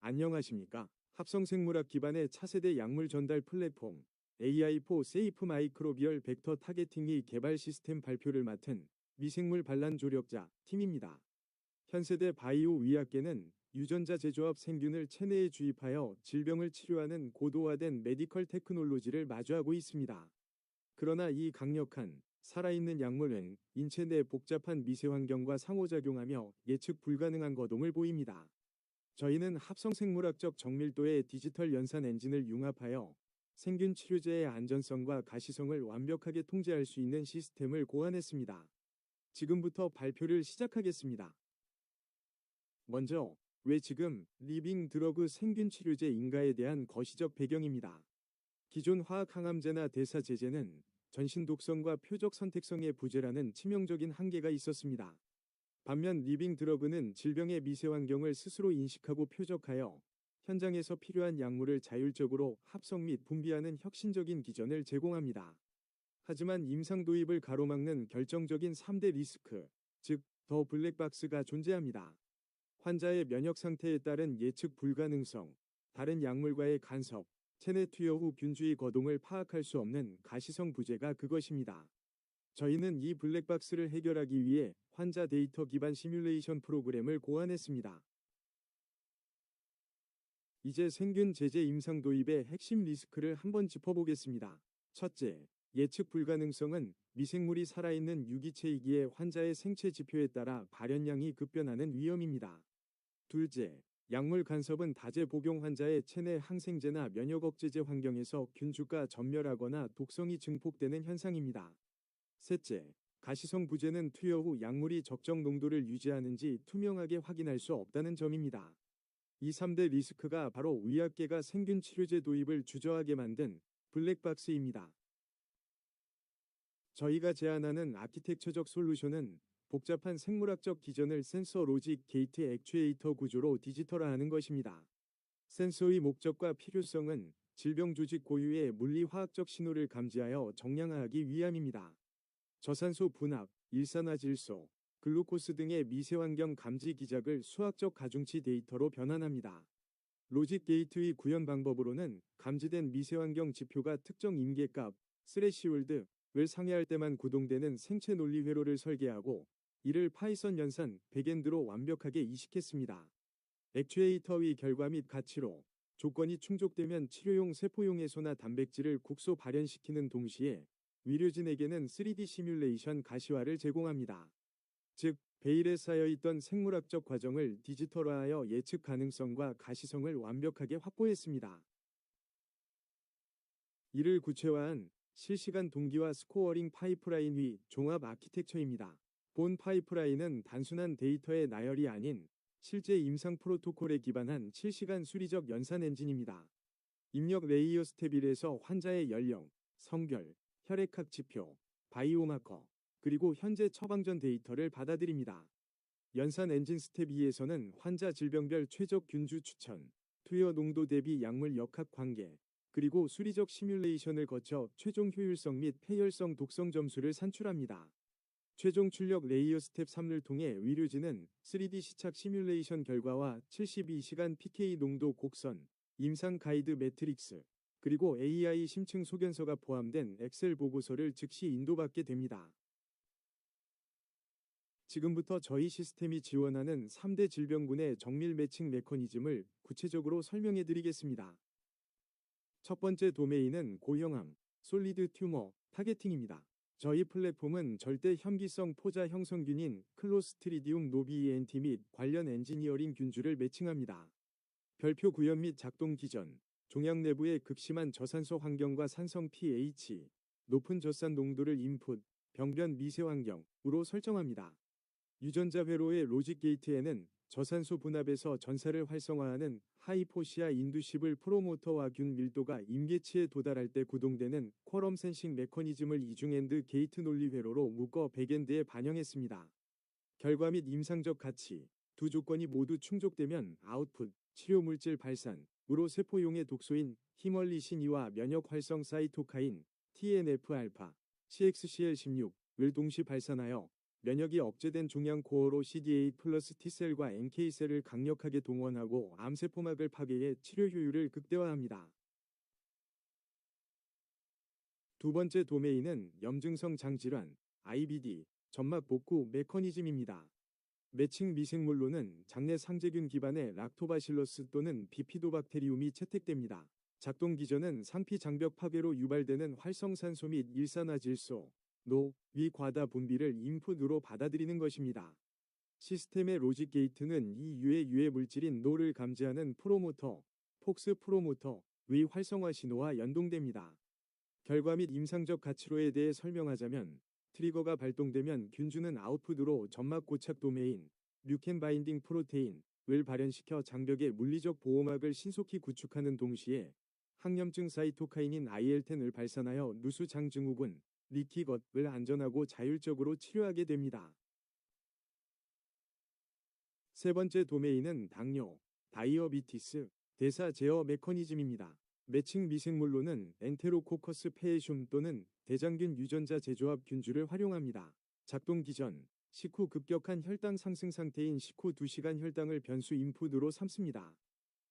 안녕하십니까? 합성생물학 기반의 차세대 약물 전달 플랫폼 AI4 세이프 마이크로비얼 벡터 타겟팅의 개발 시스템 발표를 맡은 미생물 반란 조력자 팀입니다. 현세대 바이오 의학계는 유전자 제조합 생균을 체내에 주입하여 질병을 치료하는 고도화된 메디컬 테크놀로지를 마주하고 있습니다. 그러나 이 강력한 살아있는 약물은 인체 내 복잡한 미세 환경과 상호작용하며 예측 불가능한 거동을 보입니다. 저희는 합성생물학적 정밀도의 디지털 연산 엔진을 융합하여 생균 치료제의 안전성과 가시성을 완벽하게 통제할 수 있는 시스템을 고안했습니다. 지금부터 발표를 시작하겠습니다. 먼저, 왜 지금 리빙 드러그 생균 치료제 인가에 대한 거시적 배경입니다. 기존 화학 항암제나 대사제제는 전신 독성과 표적 선택성의 부재라는 치명적인 한계가 있었습니다. 반면 리빙 드러그는 질병의 미세 환경을 스스로 인식하고 표적하여 현장에서 필요한 약물을 자율적으로 합성 및 분비하는 혁신적인 기전을 제공합니다. 하지만 임상 도입을 가로막는 결정적인 3대 리스크, 즉 더 블랙박스가 존재합니다. 환자의 면역 상태에 따른 예측 불가능성, 다른 약물과의 간섭, 체내 투여 후 균주의 거동을 파악할 수 없는 가시성 부재가 그것입니다. 저희는 이 블랙박스를 해결하기 위해 환자 데이터 기반 시뮬레이션 프로그램을 고안했습니다. 이제 생균 제제 임상 도입의 핵심 리스크를 한번 짚어보겠습니다. 첫째, 예측 불가능성은 미생물이 살아있는 유기체이기에 환자의 생체 지표에 따라 발현량이 급변하는 위험입니다. 둘째, 약물 간섭은 다제 복용 환자의 체내 항생제나 면역 억제제 환경에서 균주가 전멸하거나 독성이 증폭되는 현상입니다. 셋째, 가시성 부재는 투여 후 약물이 적정 농도를 유지하는지 투명하게 확인할 수 없다는 점입니다. 이 3대 리스크가 바로 의학계가 생균 치료제 도입을 주저하게 만든 블랙박스입니다. 저희가 제안하는 아키텍처적 솔루션은 복잡한 생물학적 기전을 센서 로직 게이트 액추에이터 구조로 디지털화하는 것입니다. 센서의 목적과 필요성은 질병 조직 고유의 물리화학적 신호를 감지하여 정량화하기 위함입니다. 저산소 분압, 일산화질소, 글루코스 등의 미세환경 감지 기작을 수학적 가중치 데이터로 변환합니다. 로직 게이트의 구현 방법으로는 감지된 미세환경 지표가 특정 임계값, 스레시홀드를 상회할 때만 구동되는 생체 논리 회로를 설계하고 이를 파이썬 연산, 백엔드로 완벽하게 이식했습니다. 액추에이터의 결과 및 가치로 조건이 충족되면 치료용 세포용해소나 단백질을 국소 발현시키는 동시에 의료진에게는 3D 시뮬레이션 가시화를 제공합니다. 즉, 베일에 쌓여있던 생물학적 과정을 디지털화하여 예측 가능성과 가시성을 완벽하게 확보했습니다. 이를 구체화한 실시간 동기화 스코어링 파이프라인 위 종합 아키텍처입니다. 본 파이프라인은 단순한 데이터의 나열이 아닌 실제 임상 프로토콜에 기반한 실시간 수리적 연산 엔진입니다. 입력 레이어 스텝 1에서 환자의 연령, 성별, 혈액학 지표, 바이오마커, 그리고 현재 처방전 데이터를 받아들입니다. 연산 엔진 스텝 2에서는 환자 질병별 최적 균주 추천, 투여 농도 대비 약물 역학 관계, 그리고 수리적 시뮬레이션을 거쳐 최종 효율성 및 폐혈성 독성 점수를 산출합니다. 최종 출력 레이어 스텝 3를 통해 의료진은 3D 시착 시뮬레이션 결과와 72시간 PK 농도 곡선, 임상 가이드 매트릭스, 그리고 AI 심층 소견서가 포함된 엑셀 보고서를 즉시 인도받게 됩니다. 지금부터 저희 시스템이 지원하는 3대 질병군의 정밀 매칭 메커니즘을 구체적으로 설명해 드리겠습니다. 첫 번째 도메인은 고형암, 솔리드 튜머, 타겟팅입니다. 저희 플랫폼은 절대 현기성 포자 형성균인 클로스트리디움 노비이엔티 및 관련 엔지니어링 균주를 매칭합니다. 별표 구현 및 작동 기전, 종양 내부의 극심한 저산소 환경과 산성 pH, 높은 젖산 농도를 인풋, 병변 미세 환경으로 설정합니다. 유전자 회로의 로직 게이트에는 저산소 분압에서 전사를 활성화하는 하이포시아 인두시블 프로모터와 균 밀도가 임계치에 도달할 때 구동되는 쿼럼 센싱 메커니즘을 이중엔드 게이트 논리 회로로 묶어 백엔드에 반영했습니다. 결과 및 임상적 가치, 두 조건이 모두 충족되면 아웃풋, 치료물질 발산으로 세포용의 독소인 히멀리신2와 면역 활성 사이토카인, TNF-알파, CXCL16을 동시 발산하여 면역이 억제된 종양 코어로 CD8 플러스 T셀과 NK셀을 강력하게 동원하고 암세포막을 파괴해 치료 효율을 극대화합니다. 두 번째 도메인은 염증성 장질환, IBD, 점막 복구 메커니즘입니다. 매칭 미생물로는 장내 상재균 기반의 락토바실러스 또는 비피도박테리움이 채택됩니다. 작동 기전은 상피 장벽 파괴로 유발되는 활성산소 및 일산화질소, 노, 위 과다 분비를 인풋으로 받아들이는 것입니다. 시스템의 로직 게이트는 이 유해 물질인 노를 감지하는 프로모터, 폭스 프로모터의 활성화 신호와 연동됩니다. 결과 및 임상적 가치로에 대해 설명하자면 트리거가 발동되면 균주는 아웃풋으로 점막 고착 도메인, 뮤켄 바인딩 프로테인을 발현시켜 장벽의 물리적 보호막을 신속히 구축하는 동시에 항염증 사이토카인인 IL-10을 발산하여 누수장 증후군, 리키것을 안전하고 자율적으로 치료하게 됩니다. 세 번째 도메인은 당뇨, 다이어비티스, 대사 제어 메커니즘입니다. 매칭 미생물로는 엔테로코커스 페에슘 또는 대장균 유전자 재조합 균주를 활용합니다. 작동 기전, 식후 급격한 혈당 상승 상태인 식후 2시간 혈당을 변수 인풋으로 삼습니다.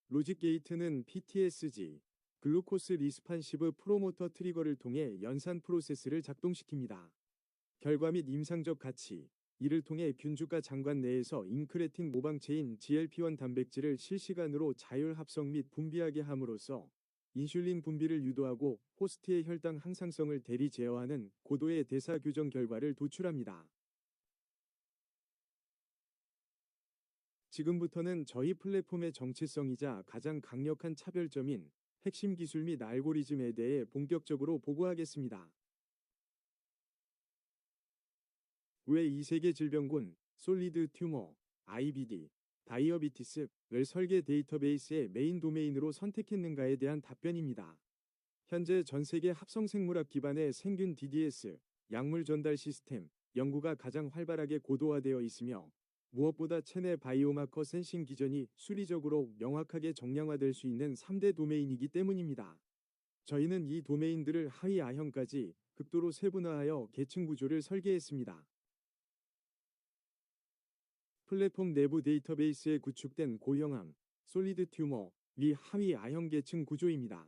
로직 게이트는 PTSG, 글루코스 리스판시브 프로모터 트리거를 통해 연산 프로세스를 작동시킵니다. 결과 및 임상적 가치, 이를 통해 균주가 장관 내에서 인크레틴 모방체인 GLP-1 단백질을 실시간으로 자율 합성 및 분비하게 함으로써 인슐린 분비를 유도하고 호스트의 혈당 항상성을 대리 제어하는 고도의 대사 교정 결과를 도출합니다. 지금부터는 저희 플랫폼의 정체성이자 가장 강력한 차별점인 핵심 기술 및 알고리즘에 대해 본격적으로 보고하겠습니다. 왜 이 세계 질병군, 솔리드 튜머, IBD, 다이어비티스를 설계 데이터베이스의 메인 도메인으로 선택했는가에 대한 답변입니다. 현재 전 세계 합성생물학 기반의 생균 DDS, 약물 전달 시스템, 연구가 가장 활발하게 고도화되어 있으며 무엇보다 체내 바이오마커 센싱 기전이 수리적으로 명확하게 정량화될 수 있는 3대 도메인이기 때문입니다. 저희는 이 도메인들을 하위 아형까지 극도로 세분화하여 계층 구조를 설계했습니다. 플랫폼 내부 데이터베이스에 구축된 고형암, 솔리드 튜머, 위 하위 아형 계층 구조입니다.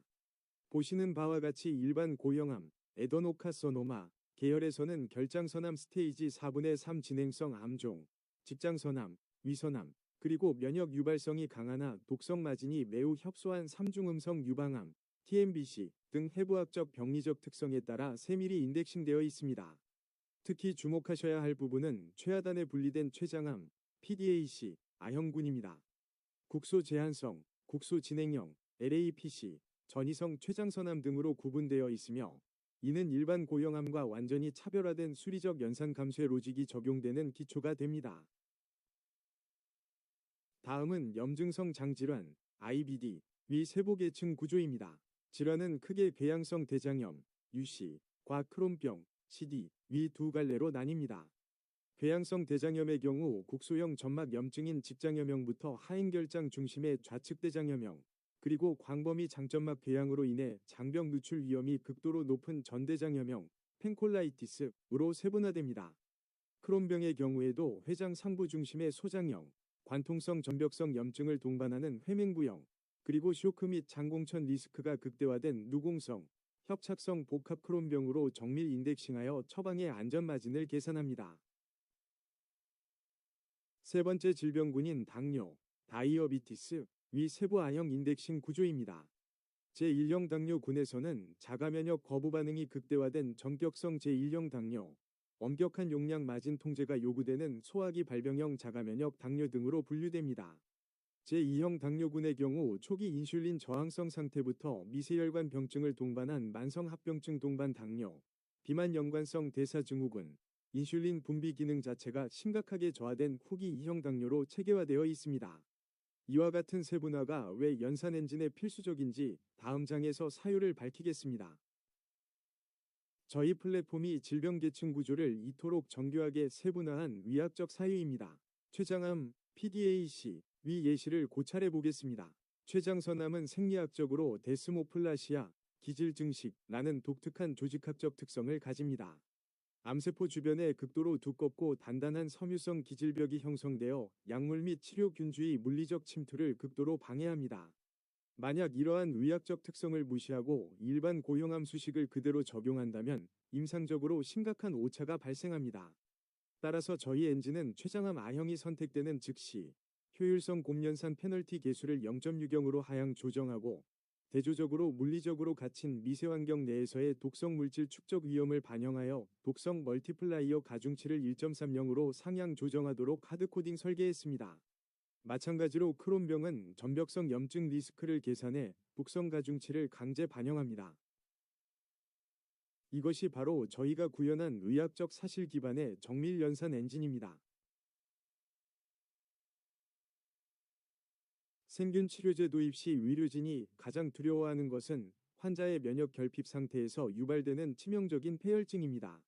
보시는 바와 같이 일반 고형암, 에더노카서노마, 계열에서는 결장선암 스테이지 4분의 3 진행성 암종, 직장선암, 위선암, 그리고 면역 유발성이 강하나 독성 마진이 매우 협소한 삼중음성 유방암, TMBC 등 해부학적 병리적 특성에 따라 세밀히 인덱싱되어 있습니다. 특히 주목하셔야 할 부분은 최하단에 분리된 췌장암, PDAC, 아형군입니다. 국소 제한성, 국소 진행형, LAPC, 전이성 췌장선암 등으로 구분되어 있으며 이는 일반 고형암과 완전히 차별화된 수리적 연산 감쇄 로직이 적용되는 기초가 됩니다. 다음은 염증성 장질환, IBD, 위 세부계층 구조입니다. 질환은 크게 궤양성 대장염, UC, 과 크론병, CD, 위 두 갈래로 나뉩니다. 궤양성 대장염의 경우 국소형 점막 염증인 직장염형부터 하행결장 중심의 좌측대장염형, 그리고 광범위 장점막 궤양으로 인해 장벽 누출 위험이 극도로 높은 전대장염형, 펜콜라이티스로 세분화됩니다. 크론병의 경우에도 회장 상부 중심의 소장형, 관통성 전벽성 염증을 동반하는 회맹부형, 그리고 쇼크 및 장공천 리스크가 극대화된 누공성, 협착성 복합 크론병으로 정밀 인덱싱하여 처방의 안전마진을 계산합니다. 세 번째 질병군인 당뇨, 다이어비티스, 위 세부 아형 인덱싱 구조입니다. 제1형 당뇨군에서는 자가면역 거부 반응이 극대화된 전격성 제1형 당뇨, 엄격한 용량 마진 통제가 요구되는 소화기 발병형 자가면역 당뇨 등으로 분류됩니다. 제2형 당뇨군의 경우 초기 인슐린 저항성 상태부터 미세혈관 병증을 동반한 만성합병증 동반 당뇨, 비만 연관성 대사증후군, 인슐린 분비 기능 자체가 심각하게 저하된 후기 2형 당뇨로 체계화되어 있습니다. 이와 같은 세분화가 왜 연산 엔진에 필수적인지 다음 장에서 사유를 밝히겠습니다. 저희 플랫폼이 질병 계층 구조를 이토록 정교하게 세분화한 위학적 사유입니다. 췌장암, PDAC, 위 예시를 고찰해 보겠습니다. 췌장선암은 생리학적으로 데스모플라시아, 기질증식라는 독특한 조직학적 특성을 가집니다. 암세포 주변에 극도로 두껍고 단단한 섬유성 기질벽이 형성되어 약물 및 치료균주의 물리적 침투를 극도로 방해합니다. 만약 이러한 의학적 특성을 무시하고 일반 고용암 수식을 그대로 적용한다면 임상적으로 심각한 오차가 발생합니다. 따라서 저희 엔진은 췌장암 A형이 선택되는 즉시 효율성 곰연산 페널티 계수를 0.6경으로 하향 조정하고 대조적으로 물리적으로 갇힌 미세환경 내에서의 독성 물질 축적 위험을 반영하여 독성 멀티플라이어 가중치를 1.30으로 상향 조정하도록 하드코딩 설계했습니다. 마찬가지로 크론병은 전벽성 염증 리스크를 계산해 독성 가중치를 강제 반영합니다. 이것이 바로 저희가 구현한 의학적 사실 기반의 정밀 연산 엔진입니다. 생균 치료제 도입 시 의료진이 가장 두려워하는 것은 환자의 면역 결핍 상태에서 유발되는 치명적인 폐혈증입니다.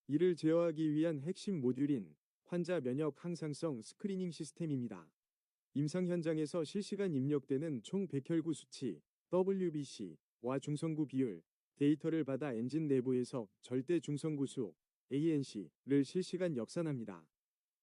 이를 제어하기 위한 핵심 모듈인 환자 면역 항상성 스크리닝 시스템입니다. 임상 현장에서 실시간 입력되는 총 백혈구 수치, WBC와 중성구 비율, 데이터를 받아 엔진 내부에서 절대 중성구 수, ANC를 실시간 역산합니다.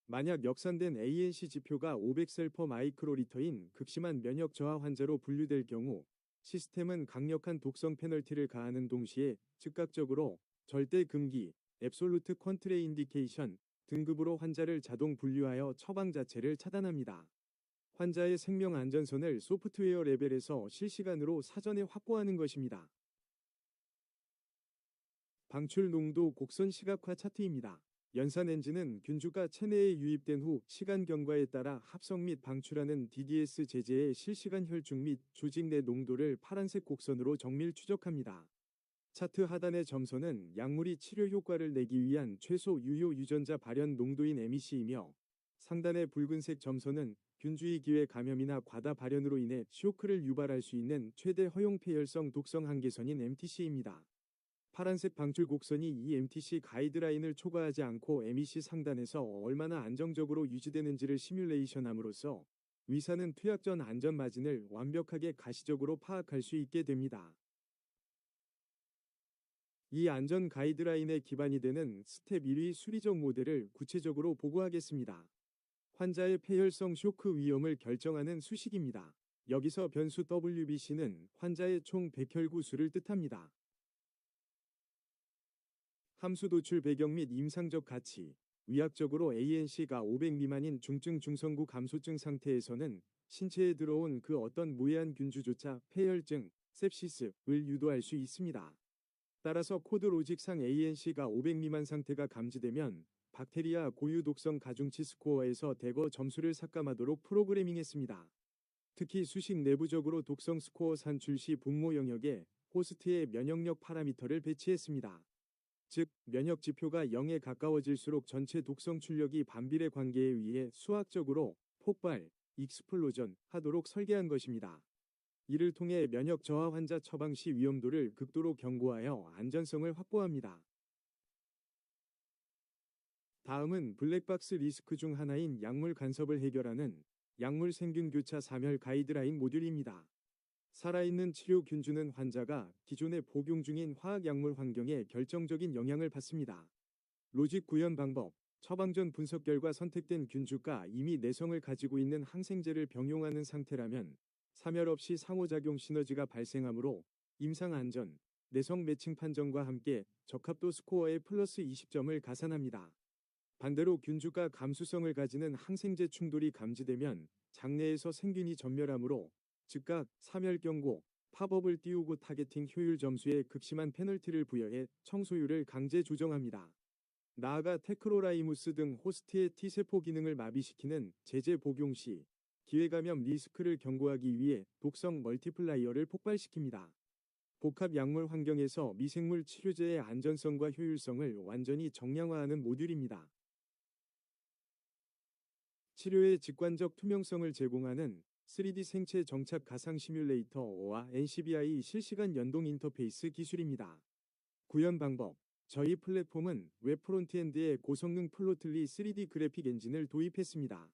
만약 역산된 ANC 지표가 500셀/마이크로리터인 극심한 면역 저하 환자로 분류될 경우 시스템은 강력한 독성 페널티를 가하는 동시에 즉각적으로 절대 금기, 앱솔루트 컨트레인디케이션 등급으로 환자를 자동 분류하여 처방 자체를 차단합니다. 환자의 생명 안전선을 소프트웨어 레벨에서 실시간으로 사전에 확보하는 것입니다. 방출 농도 곡선 시각화 차트입니다. 연산 엔진은 균주가 체내에 유입된 후 시간 경과에 따라 합성 및 방출하는 DDS 제제의 실시간 혈중 및 조직 내 농도를 파란색 곡선으로 정밀 추적합니다. 차트 하단의 점선은 약물이 치료 효과를 내기 위한 최소 유효 유전자 발현 농도인 MEC이며 상단의 붉은색 점선은 균주의 기회 감염이나 과다 발현으로 인해 쇼크를 유발할 수 있는 최대 허용 폐혈성 독성 한계선인 MTC입니다. 파란색 방출 곡선이 이 MTC 가이드라인을 초과하지 않고 MEC 상단에서 얼마나 안정적으로 유지되는지를 시뮬레이션함으로써 의사는 투약 전 안전 마진을 완벽하게 가시적으로 파악할 수 있게 됩니다. 이 안전 가이드라인의 기반이 되는 스텝 1위 수리적 모델을 구체적으로 보고하겠습니다. 환자의 폐혈성 쇼크 위험을 결정하는 수식입니다. 여기서 변수 WBC는 환자의 총 백혈구 수를 뜻합니다. 함수 도출 배경 및 임상적 가치. 의학적으로 ANC가 500 미만인 중증 중성구 감소증 상태에서는 신체에 들어온 그 어떤 무해한 균주조차 폐혈증, sepsis를 유도할 수 있습니다. 따라서 코드 로직상 ANC가 500 미만 상태가 감지되면 박테리아 고유 독성 가중치 스코어에서 대거 점수를 삭감하도록 프로그래밍했습니다. 특히 수식 내부적으로 독성 스코어 산출 시 분모 영역에 호스트의 면역력 파라미터를 배치했습니다. 즉, 면역 지표가 0에 가까워질수록 전체 독성 출력이 반비례 관계에 의해 수학적으로 폭발, 익스플로전 하도록 설계한 것입니다. 이를 통해 면역 저하 환자 처방 시 위험도를 극도로 경고하여 안전성을 확보합니다. 다음은 블랙박스 리스크 중 하나인 약물 간섭을 해결하는 약물 생균 교차 사멸 가이드라인 모듈입니다. 살아있는 치료 균주는 환자가 기존에 복용 중인 화학약물 환경에 결정적인 영향을 받습니다. 로직 구현 방법, 처방 전 분석 결과 선택된 균주가 이미 내성을 가지고 있는 항생제를 병용하는 상태라면 사멸 없이 상호작용 시너지가 발생하므로 임상 안전, 내성 매칭 판정과 함께 적합도 스코어에 플러스 20점을 가산합니다. 반대로 균주가 감수성을 가지는 항생제 충돌이 감지되면 장내에서 생균이 전멸하므로 즉각 사멸 경고, 팝업을 띄우고 타겟팅 효율 점수에 극심한 페널티를 부여해 청소율을 강제 조정합니다. 나아가 테크로라이무스 등 호스트의 T세포 기능을 마비시키는 제제 복용 시 기회감염 리스크를 경고하기 위해 독성 멀티플라이어를 폭발시킵니다. 복합 약물 환경에서 미생물 치료제의 안전성과 효율성을 완전히 정량화하는 모듈입니다. 치료의 직관적 투명성을 제공하는 3D 생체 정착 가상 시뮬레이터와 NCBI 실시간 연동 인터페이스 기술입니다. 구현 방법. 저희 플랫폼은 웹 프론트엔드에 고성능 플로틀리 3D 그래픽 엔진을 도입했습니다.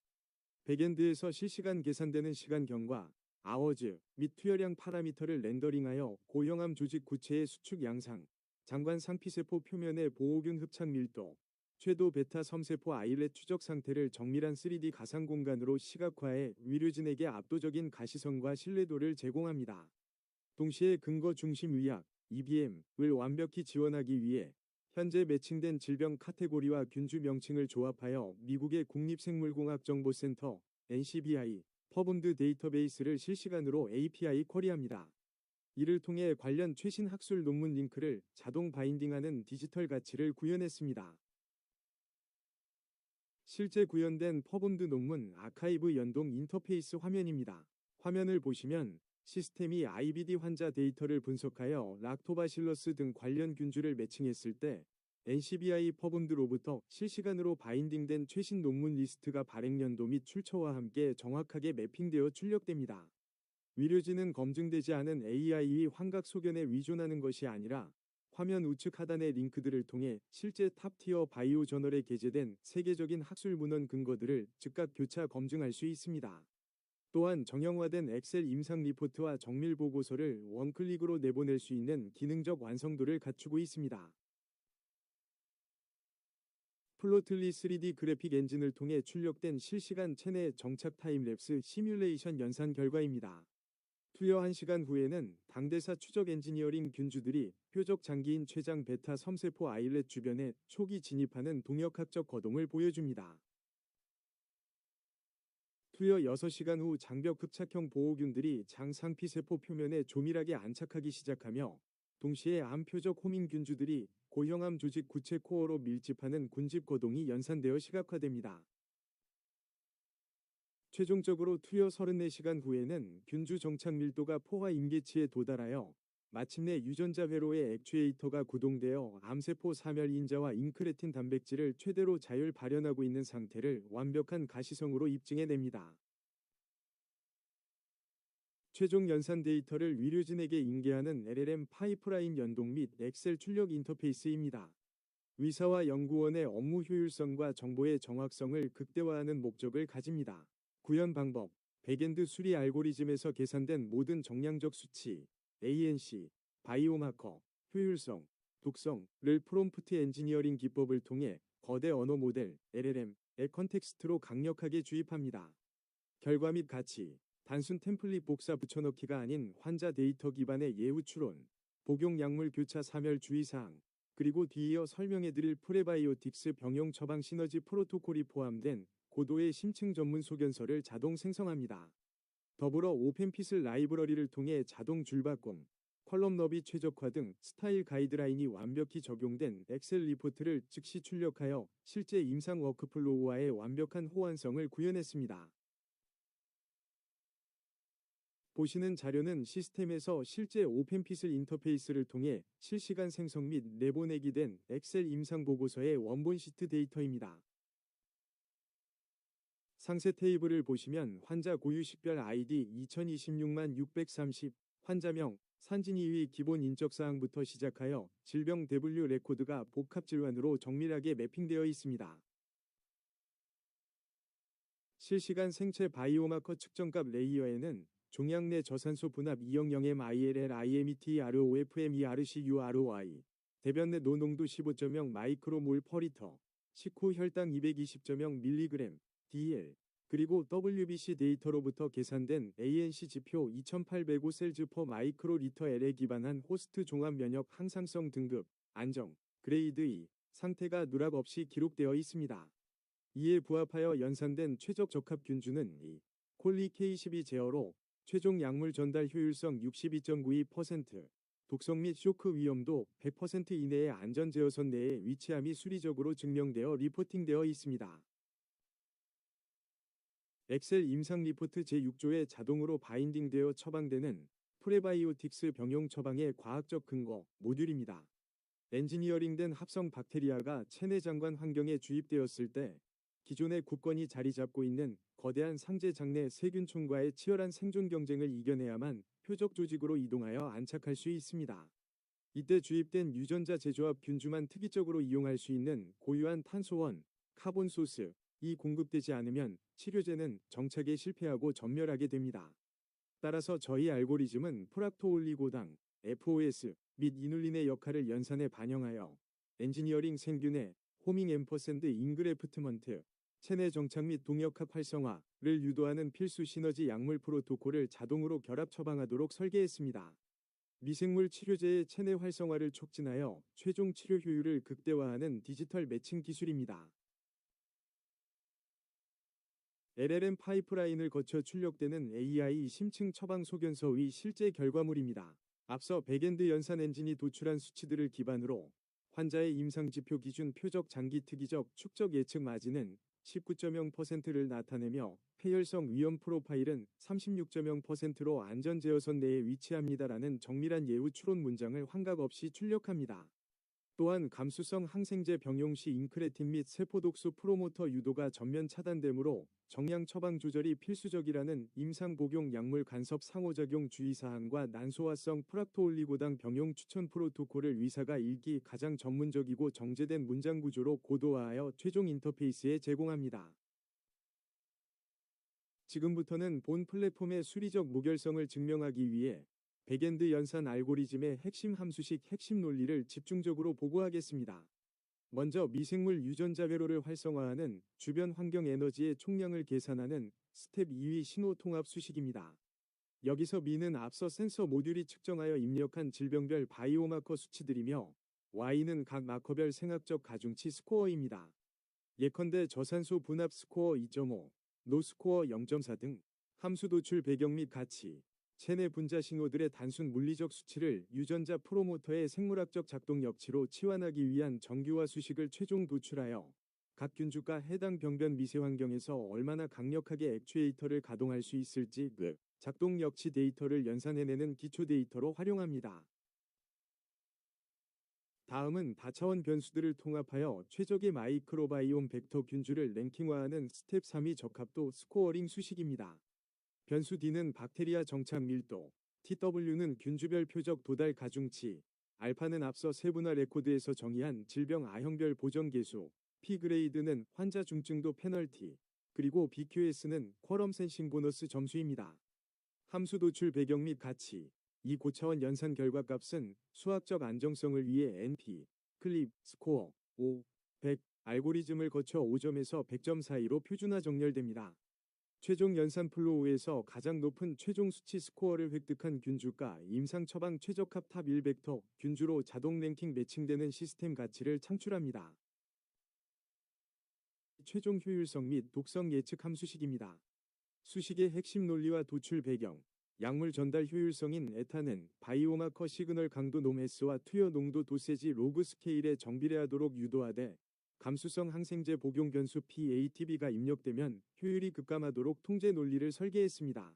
백엔드에서 실시간 계산되는 시간 경과, 아워즈 및 투여량 파라미터를 렌더링하여 고형암 조직 구체의 수축 양상, 장관 상피세포 표면의 보호균 흡착 밀도, 최도 베타 섬세포 아일렛 추적 상태를 정밀한 3D 가상 공간으로 시각화해 의료진에게 압도적인 가시성과 신뢰도를 제공합니다. 동시에 근거 중심 의학, EBM을 완벽히 지원하기 위해 현재 매칭된 질병 카테고리와 균주 명칭을 조합하여 미국의 국립생물공학정보센터 NCBI 퍼분드 데이터베이스를 실시간으로 API 쿼리합니다. 이를 통해 관련 최신 학술 논문 링크를 자동 바인딩하는 디지털 가치를 구현했습니다. 실제 구현된 퍼분드 논문 아카이브 연동 인터페이스 화면입니다. 화면을 보시면 시스템이 IBD 환자 데이터를 분석하여 락토바실러스 등 관련 균주를 매칭했을 때 NCBI 퍼분드로부터 실시간으로 바인딩된 최신 논문 리스트가 발행 연도 및 출처와 함께 정확하게 매핑되어 출력됩니다. 의료진은 검증되지 않은 AI 환각 소견에 의존하는 것이 아니라 화면 우측 하단의 링크들을 통해 실제 탑티어 바이오 저널에 게재된 세계적인 학술 문헌 근거들을 즉각 교차 검증할 수 있습니다. 또한 정형화된 엑셀 임상 리포트와 정밀 보고서를 원클릭으로 내보낼 수 있는 기능적 완성도를 갖추고 있습니다. 플로틀리 3D 그래픽 엔진을 통해 출력된 실시간 체내 정착 타임랩스 시뮬레이션 연산 결과입니다. 투여 1시간 후에는 당대사 추적 엔지니어링 균주들이 표적 장기인 췌장 베타 섬세포 아일렛 주변에 초기 진입하는 동역학적 거동을 보여줍니다. 투여 6시간 후 장벽 흡착형 보호균들이 장 상피세포 표면에 조밀하게 안착하기 시작하며 동시에 암 표적 호밍 균주들이 고형암 조직 구체 코어로 밀집하는 군집 거동이 연산되어 시각화됩니다. 최종적으로 투여 34시간 후에는 균주 정착 밀도가 포화 임계치에 도달하여 마침내 유전자 회로의 액추에이터가 구동되어 암세포 사멸 인자와 인크레틴 단백질을 최대로 자율 발현하고 있는 상태를 완벽한 가시성으로 입증해냅니다. 최종 연산 데이터를 의료진에게 인계하는 LLM 파이프라인 연동 및 엑셀 출력 인터페이스입니다. 의사와 연구원의 업무 효율성과 정보의 정확성을 극대화하는 목적을 가집니다. 구현 방법, 백엔드 수리 알고리즘에서 계산된 모든 정량적 수치, ANC, 바이오마커, 효율성, 독성을 프롬프트 엔지니어링 기법을 통해 거대 언어 모델, LLM의 컨텍스트로 강력하게 주입합니다. 결과 및 가치, 단순 템플릿 복사 붙여넣기가 아닌 환자 데이터 기반의 예후 추론, 복용 약물 교차 사멸 주의사항, 그리고 뒤이어 설명해드릴 프레바이오틱스 병용 처방 시너지 프로토콜이 포함된 고도의 심층 전문 소견서를 자동 생성합니다. 더불어 오펜핏을 라이브러리를 통해 자동 줄바꿈, 컬럼 너비 최적화 등 스타일 가이드라인이 완벽히 적용된 엑셀 리포트를 즉시 출력하여 실제 임상 워크플로우와의 완벽한 호환성을 구현했습니다. 보시는 자료는 시스템에서 실제 오펜핏을 인터페이스를 통해 실시간 생성 및 내보내기 된 엑셀 임상 보고서의 원본 시트 데이터입니다. 상세 테이블을 보시면 환자 고유 식별 아이디 2026-630, 환자명, 산진이의 기본 인적사항부터 시작하여 질병 W 레코드가 복합 질환으로 정밀하게 매핑되어 있습니다. 실시간 생체 바이오마커 측정값 레이어에는 종양 내 저산소 분압 200 MILL IMET ROFM ERCU ROI, 대변 내 노농도 15.0 마이크로몰 퍼리터, 식후 혈당 220.0 mg, DL, 그리고 WBC 데이터로부터 계산된 ANC 지표 2805 셀즈 퍼 마이크로 리터 L에 기반한 호스트 종합 면역 항상성 등급, 안정, 그레이드 2, 상태가 누락 없이 기록되어 있습니다. 이에 부합하여 연산된 최적 적합 균주는 이 콜리 K12 제어로 최종 약물 전달 효율성 62.92%, 독성 및 쇼크 위험도 100% 이내의 안전 제어선 내에 위치함이 수리적으로 증명되어 리포팅되어 있습니다. 엑셀 임상 리포트 제6조에 자동으로 바인딩되어 처방되는 프레바이오틱스 병용 처방의 과학적 근거 모듈입니다. 엔지니어링된 합성 박테리아가 체내 장관 환경에 주입되었을 때 기존의 굳건히 자리 잡고 있는 거대한 상제 장내 세균총과의 치열한 생존 경쟁을 이겨내야만 표적 조직으로 이동하여 안착할 수 있습니다. 이때 주입된 유전자 제조합 균주만 특이적으로 이용할 수 있는 고유한 탄소원, 카본 소스, 이 공급되지 않으면 치료제는 정착에 실패하고 전멸하게 됩니다. 따라서 저희 알고리즘은 프락토올리고당, FOS 및 이눌린의 역할을 연산에 반영하여 엔지니어링 생균의 호밍 앰퍼샌드 인그래프트먼트, 체내 정착 및 동역학 활성화를 유도하는 필수 시너지 약물 프로토콜을 자동으로 결합 처방하도록 설계했습니다. 미생물 치료제의 체내 활성화를 촉진하여 최종 치료 효율을 극대화하는 디지털 매칭 기술입니다. LLM 파이프라인을 거쳐 출력되는 AI 심층 처방 소견서의 실제 결과물입니다. 앞서 백엔드 연산 엔진이 도출한 수치들을 기반으로 환자의 임상지표 기준 표적 장기 특이적 축적 예측 마진은 19.0%를 나타내며 폐혈성 위험 프로파일은 36.0%로 안전 제어선 내에 위치합니다라는 정밀한 예우 추론 문장을 환각 없이 출력합니다. 또한 감수성 항생제 병용 시 인크레틴 및 세포독소 프로모터 유도가 전면 차단되므로 정량 처방 조절이 필수적이라는 임상 복용 약물 간섭 상호작용 주의사항과 난소화성 프락토올리고당 병용 추천 프로토콜을 의사가 읽기 가장 전문적이고 정제된 문장 구조로 고도화하여 최종 인터페이스에 제공합니다. 지금부터는 본 플랫폼의 수리적 무결성을 증명하기 위해 백엔드 연산 알고리즘의 핵심 함수식 핵심 논리를 집중적으로 보고하겠습니다. 먼저 미생물 유전자 회로를 활성화하는 주변 환경 에너지의 총량을 계산하는 스텝 2위 신호 통합 수식입니다. 여기서 미는 앞서 센서 모듈이 측정하여 입력한 질병별 바이오마커 수치들이며 Y는 각 마커별 생학적 가중치 스코어입니다. 예컨대 저산소 분압 스코어 2.5, 노 스코어 0.4 등 함수 도출 배경 및 가치, 체내 분자 신호들의 단순 물리적 수치를 유전자 프로모터의 생물학적 작동 역치로 치환하기 위한 정규화 수식을 최종 도출하여 각 균주가 해당 병변 미세 환경에서 얼마나 강력하게 액추에이터를 가동할 수 있을지 그 작동 역치 데이터를 연산해내는 기초 데이터로 활용합니다. 다음은 다차원 변수들을 통합하여 최적의 마이크로바이옴 벡터 균주를 랭킹화하는 스텝 3위 적합도 스코어링 수식입니다. 변수 D는 박테리아 정착 밀도, TW는 균주별 표적 도달 가중치, 알파는 앞서 세분화 레코드에서 정의한 질병 A형별 보정 계수, P그레이드는 환자 중증도 페널티, 그리고 BQS는 쿼럼 센싱 보너스 점수입니다. 함수 도출 배경 및 가치, 이 고차원 연산 결과값은 수학적 안정성을 위해 NP, 클립, 스코어, 5, 100, 알고리즘을 거쳐 5점에서 100점 사이로 표준화 정렬됩니다. 최종 연산 플로우에서 가장 높은 최종 수치 스코어를 획득한 균주가 임상 처방 최적합 탑 1벡터 균주로 자동 랭킹 매칭되는 시스템 가치를 창출합니다. 최종 효율성 및 독성 예측 함수식입니다. 수식의 핵심 논리와 도출 배경, 약물 전달 효율성인 에타는 바이오마커 시그널 강도 놈S와 투여 농도 도세지 로그 스케일에 정비례하도록 유도하되 감수성 항생제 복용 변수 PATB가 입력되면 효율이 급감하도록 통제 논리를 설계했습니다.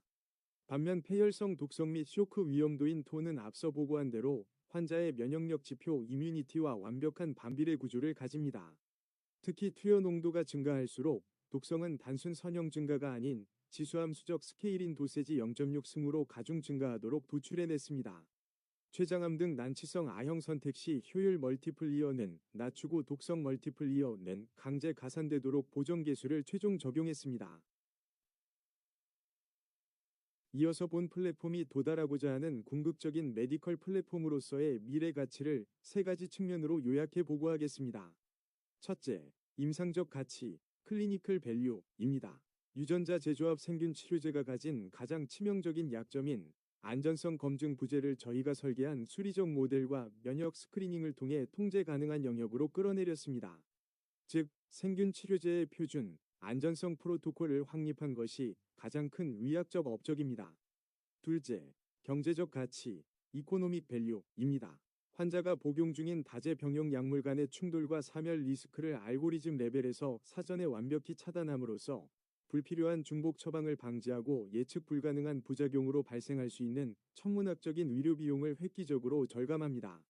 반면 폐혈성 독성 및 쇼크 위험도인 토는 앞서 보고한 대로 환자의 면역력 지표 이뮤니티와 완벽한 반비례 구조를 가집니다. 특히 투여 농도가 증가할수록 독성은 단순 선형 증가가 아닌 지수함수적 스케일인 도세지 0.6 승으로 가중 증가하도록 도출해냈습니다. 췌장암 등 난치성 A형 선택 시 효율 멀티플리어는 낮추고 독성 멀티플리어는 강제 가산되도록 보정 계수를 최종 적용했습니다. 이어서 본 플랫폼이 도달하고자 하는 궁극적인 메디컬 플랫폼으로서의 미래 가치를 세 가지 측면으로 요약해 보고하겠습니다. 첫째, 임상적 가치, 클리니컬 밸류입니다. 유전자 재조합 생균 치료제가 가진 가장 치명적인 약점인 안전성 검증 부재를 저희가 설계한 수리적 모델과 면역 스크리닝을 통해 통제 가능한 영역으로 끌어내렸습니다. 즉, 생균 치료제의 표준, 안전성 프로토콜을 확립한 것이 가장 큰 의학적 업적입니다. 둘째, 경제적 가치, 이코노믹 밸류입니다. 환자가 복용 중인 다제 병용 약물 간의 충돌과 사멸 리스크를 알고리즘 레벨에서 사전에 완벽히 차단함으로써 불필요한 중복 처방을 방지하고 예측 불가능한 부작용으로 발생할 수 있는 천문학적인 의료 비용을 획기적으로 절감합니다.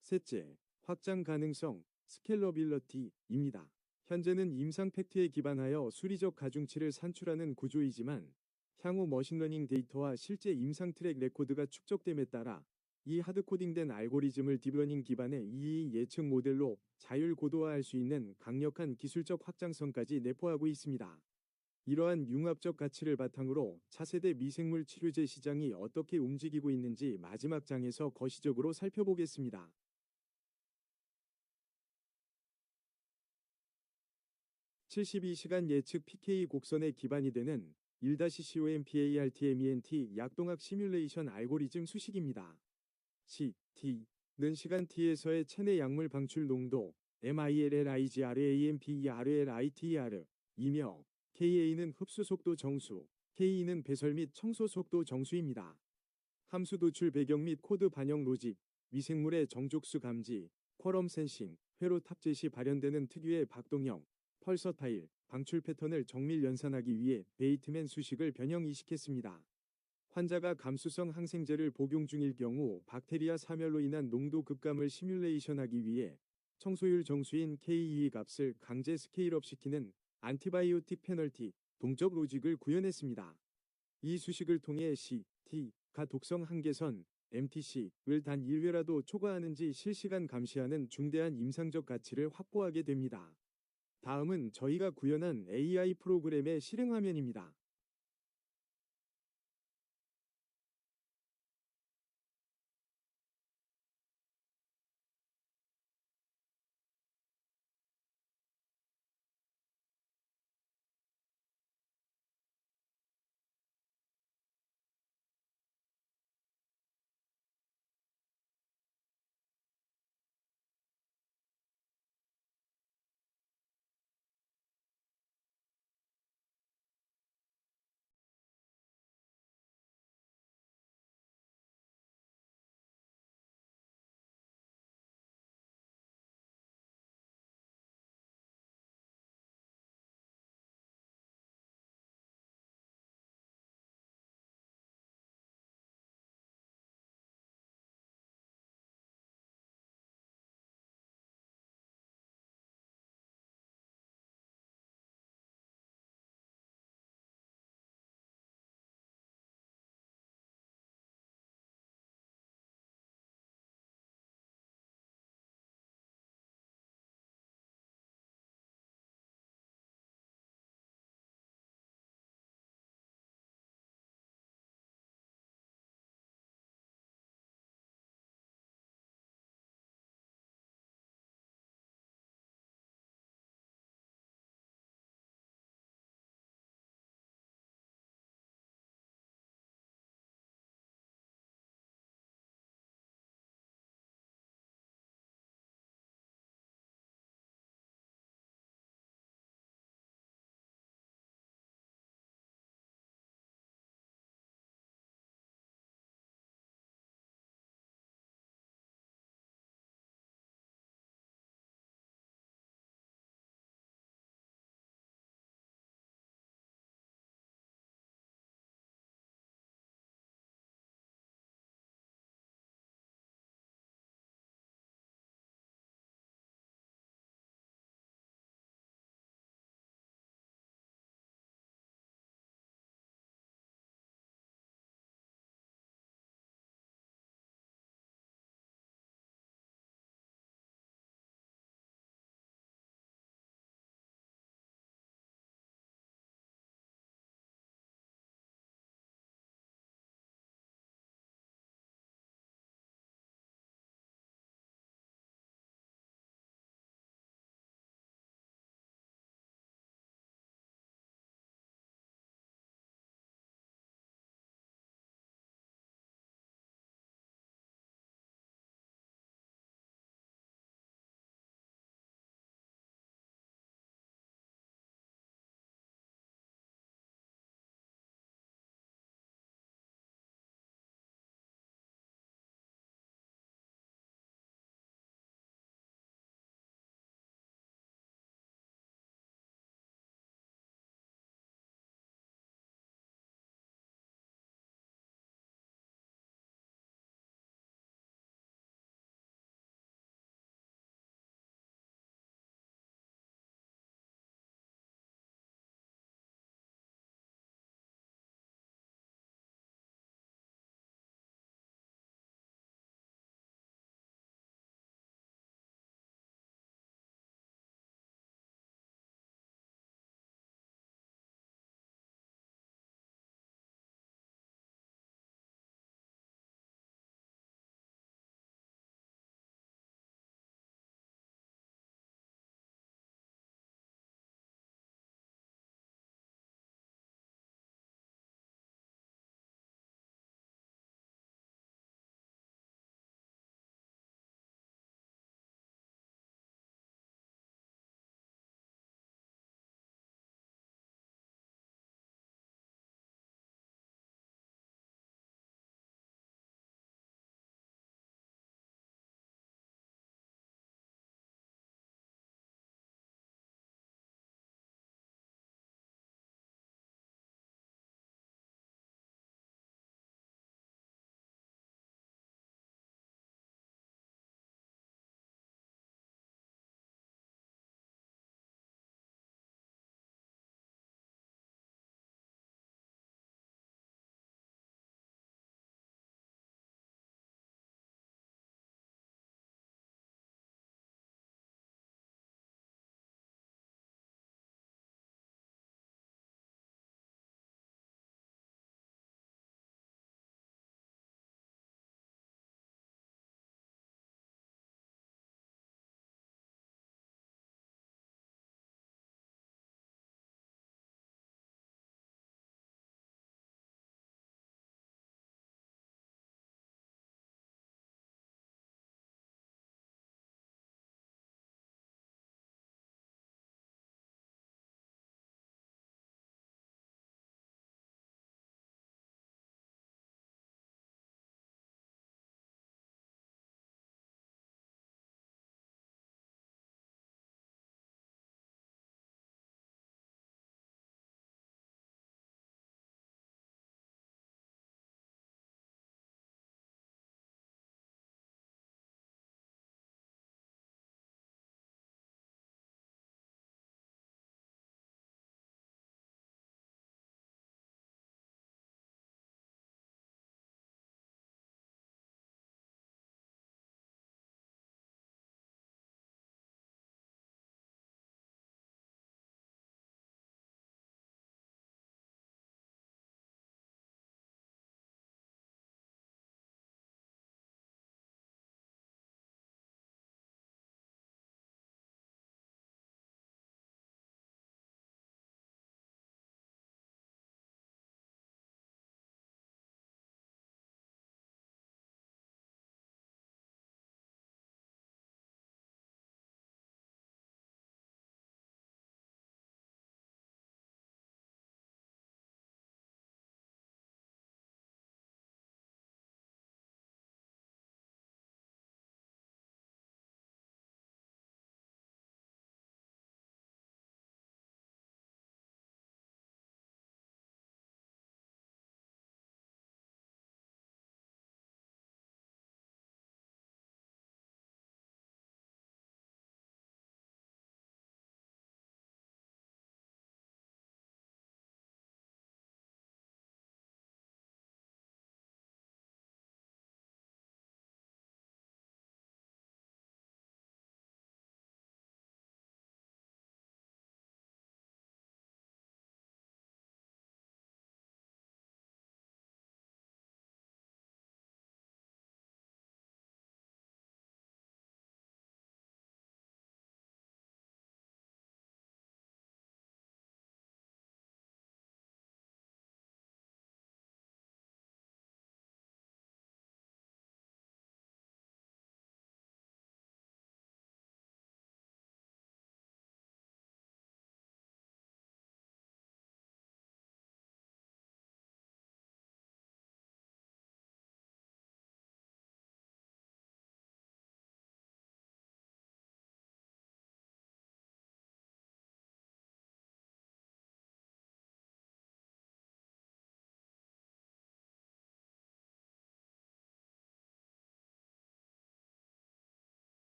셋째, 확장 가능성, 스케일러빌러티입니다. 현재는 임상 팩트에 기반하여 수리적 가중치를 산출하는 구조이지만 향후 머신러닝 데이터와 실제 임상 트랙 레코드가 축적됨에 따라 이 하드코딩된 알고리즘을 딥러닝 기반의 이 예측 모델로 자율 고도화할 수 있는 강력한 기술적 확장성까지 내포하고 있습니다. 이러한 융합적 가치를 바탕으로 차세대 미생물 치료제 시장이 어떻게 움직이고 있는지 마지막 장에서 거시적으로 살펴보겠습니다. 72시간 예측 PK 곡선의 기반이 되는 1-COMPARTMENT 약동학 시뮬레이션 알고리즘 수식입니다. T는 시간 t에서의 체내 약물 방출 농도 MILLIGRAMPERLITER이며 KA는 흡수 속도 정수, KE는 배설 및 청소 속도 정수입니다. 함수 도출 배경 및 코드 반영 로직, 미생물의 정족수 감지, 쿼럼 센싱, 회로 탑재 시 발현되는 특유의 박동형, 펄서타일, 방출 패턴을 정밀 연산하기 위해 베이트맨 수식을 변형 이식했습니다. 환자가 감수성 항생제를 복용 중일 경우 박테리아 사멸로 인한 농도 급감을 시뮬레이션하기 위해 청소율 정수인 KE 값을 강제 스케일업시키는 안티바이오틱 페널티, 동적 로직을 구현했습니다. 이 수식을 통해 T가 독성 한계선, MTC를 단 1회라도 초과하는지 실시간 감시하는 중대한 임상적 가치를 확보하게 됩니다. 다음은 저희가 구현한 AI 프로그램의 실행 화면입니다.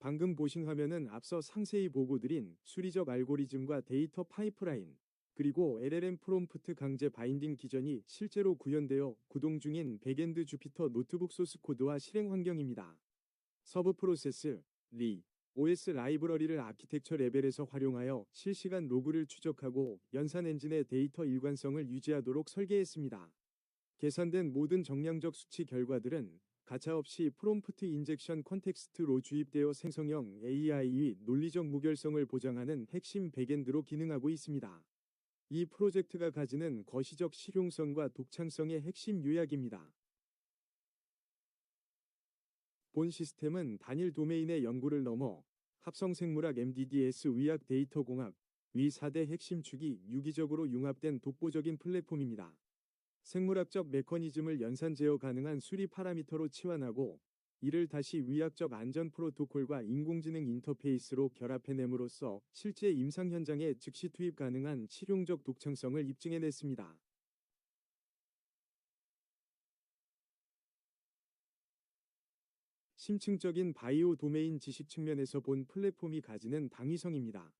방금 보신 화면은 앞서 상세히 보고드린 수리적 알고리즘과 데이터 파이프라인, 그리고 LLM 프롬프트 강제 바인딩 기전이 실제로 구현되어 구동 중인 백엔드 주피터 노트북 소스 코드와 실행 환경입니다. 서브 프로세스, 리, OS 라이브러리를 아키텍처 레벨에서 활용하여 실시간 로그를 추적하고 연산 엔진의 데이터 일관성을 유지하도록 설계했습니다. 계산된 모든 정량적 수치 결과들은 가차없이 프롬프트 인젝션 컨텍스트로 주입되어 생성형 AI의 논리적 무결성을 보장하는 핵심 백엔드로 기능하고 있습니다. 이 프로젝트가 가지는 거시적 실용성과 독창성의 핵심 요약입니다. 본 시스템은 단일 도메인의 연구를 넘어 합성생물학 MDDS 의학 데이터 공학 위 4대 핵심 축이 유기적으로 융합된 독보적인 플랫폼입니다. 생물학적 메커니즘을 연산 제어 가능한 수리 파라미터로 치환하고 이를 다시 위학적 안전 프로토콜과 인공지능 인터페이스로 결합해냄으로써 실제 임상 현장에 즉시 투입 가능한 실용적 독창성을 입증해냈습니다. 심층적인 바이오 도메인 지식 측면에서 본 플랫폼이 가지는 당위성입니다.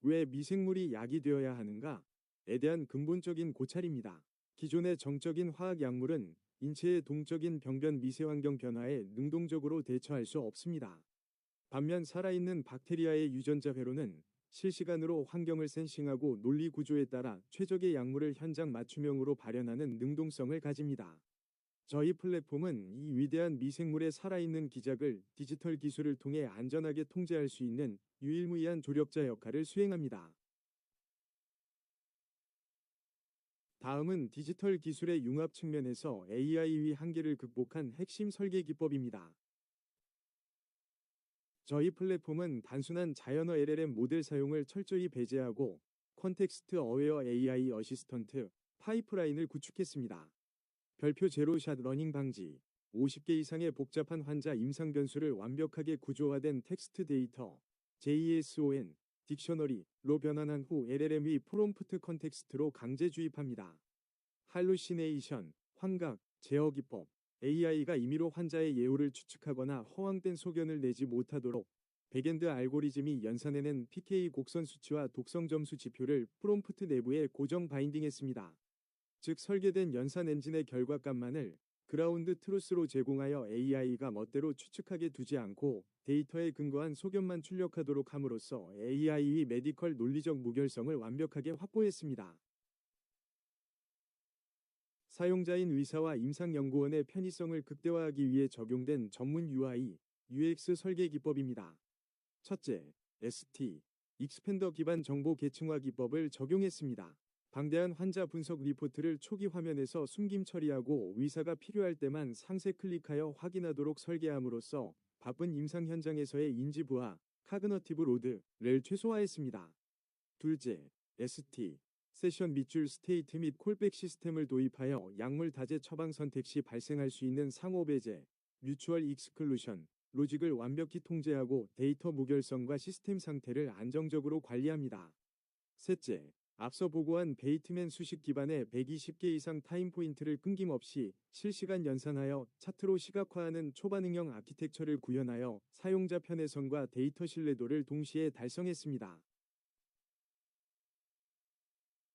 왜 미생물이 약이 되어야 하는가에 대한 근본적인 고찰입니다. 기존의 정적인 화학 약물은 인체의 동적인 병변 미세환경 변화에 능동적으로 대처할 수 없습니다. 반면 살아있는 박테리아의 유전자 회로는 실시간으로 환경을 센싱하고 논리 구조에 따라 최적의 약물을 현장 맞춤형으로 발현하는 능동성을 가집니다. 저희 플랫폼은 이 위대한 미생물의 살아있는 기작을 디지털 기술을 통해 안전하게 통제할 수 있는 유일무이한 조력자 역할을 수행합니다. 다음은 디지털 기술의 융합 측면에서 AI의 한계를 극복한 핵심 설계 기법입니다. 저희 플랫폼은 단순한 자연어 LLM 모델 사용을 철저히 배제하고 컨텍스트 어웨어 AI 어시스턴트 파이프라인을 구축했습니다. 별표 제로샷 러닝 방지, 50개 이상의 복잡한 환자 임상 변수를 완벽하게 구조화된 텍스트 데이터, JSON, 딕셔너리로 변환한 후 LLM의 프롬프트 컨텍스트로 강제 주입합니다. 할루시네이션, 환각, 제어 기법, AI가 임의로 환자의 예우를 추측하거나 허황된 소견을 내지 못하도록 백엔드 알고리즘이 연산해낸 PK 곡선 수치와 독성 점수 지표를 프롬프트 내부에 고정 바인딩했습니다. 즉 설계된 연산 엔진의 결과값만을 그라운드 트루스로 제공하여 AI가 멋대로 추측하게 두지 않고 데이터에 근거한 소견만 출력하도록 함으로써 AI의 메디컬 논리적 무결성을 완벽하게 확보했습니다. 사용자인 의사와 임상연구원의 편의성을 극대화하기 위해 적용된 전문 UI, UX 설계 기법입니다. 첫째, ST, 익스펜더 기반 정보 계층화 기법을 적용했습니다. 방대한 환자 분석 리포트를 초기 화면에서 숨김 처리하고 의사가 필요할 때만 상세 클릭하여 확인하도록 설계함으로써 바쁜 임상 현장에서의 인지 부하, 카그너티브 로드를 최소화했습니다. 둘째, ST, 세션 밑줄 스테이트 및 콜백 시스템을 도입하여 약물 다제 처방 선택 시 발생할 수 있는 상호 배제, 뮤추얼 익스클루션, 로직을 완벽히 통제하고 데이터 무결성과 시스템 상태를 안정적으로 관리합니다. 셋째, 앞서 보고한 베이트맨 수식 기반의 120개 이상 타임 포인트를 끊김없이 실시간 연산하여 차트로 시각화하는 초반응형 아키텍처를 구현하여 사용자 편의성과 데이터 신뢰도를 동시에 달성했습니다.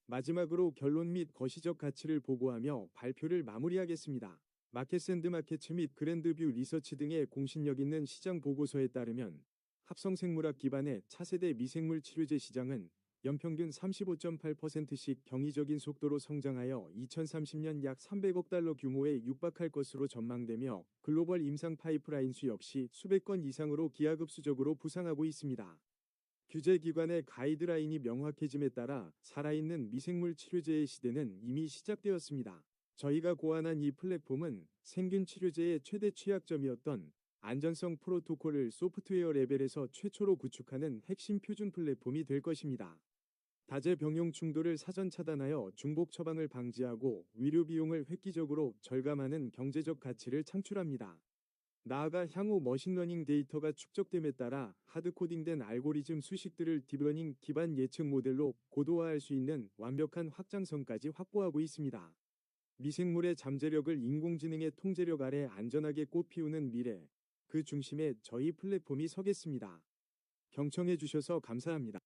마지막으로 결론 및 거시적 가치를 보고하며 발표를 마무리하겠습니다. 마켓샌드마켓츠 및 그랜드뷰 리서치 등의 공신력 있는 시장 보고서에 따르면 합성생물학 기반의 차세대 미생물 치료제 시장은 연평균 35.8%씩 경이적인 속도로 성장하여 2030년 약 300억 달러 규모에 육박할 것으로 전망되며 글로벌 임상 파이프라인 수 역시 수백 건 이상으로 기하급수적으로 부상하고 있습니다. 규제기관의 가이드라인이 명확해짐에 따라 살아있는 미생물 치료제의 시대는 이미 시작되었습니다. 저희가 고안한 이 플랫폼은 생균 치료제의 최대 취약점이었던 안전성 프로토콜을 소프트웨어 레벨에서 최초로 구축하는 핵심 표준 플랫폼이 될 것입니다. 다제 병용 충돌을 사전 차단하여 중복 처방을 방지하고 의료 비용을 획기적으로 절감하는 경제적 가치를 창출합니다. 나아가 향후 머신러닝 데이터가 축적됨에 따라 하드코딩된 알고리즘 수식들을 딥러닝 기반 예측 모델로 고도화할 수 있는 완벽한 확장성까지 확보하고 있습니다. 미생물의 잠재력을 인공지능의 통제력 아래 안전하게 꽃피우는 미래. 그 중심에 저희 플랫폼이 서겠습니다. 경청해 주셔서 감사합니다.